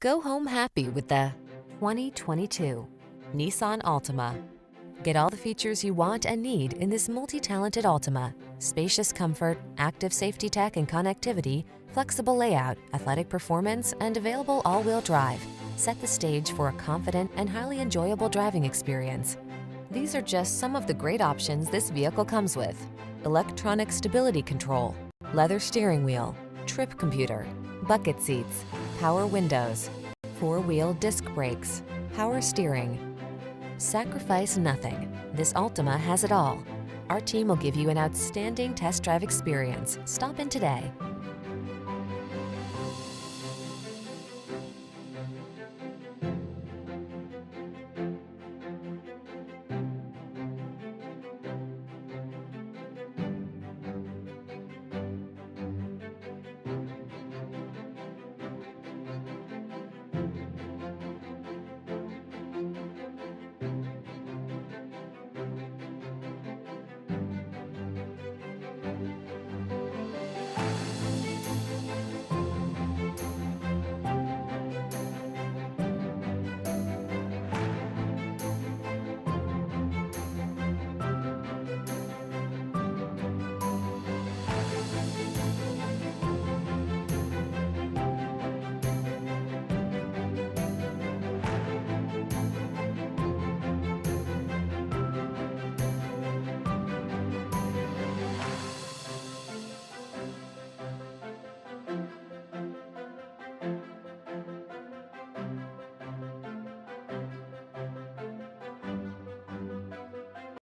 Go home happy with the 2022 Nissan Altima. Get all the features you want and need in this multi-talented Altima. Spacious comfort, active safety tech and connectivity, flexible layout, athletic performance, and available all-wheel drive set the stage for a confident and highly enjoyable driving experience. These are just some of the great options this vehicle comes with: electronic stability control, leather steering wheel, trip computer, bucket seats, power windows, four-wheel disc brakes, power steering. Sacrifice nothing. This Altima has it all. Our team will give you an outstanding test drive experience. Stop in today.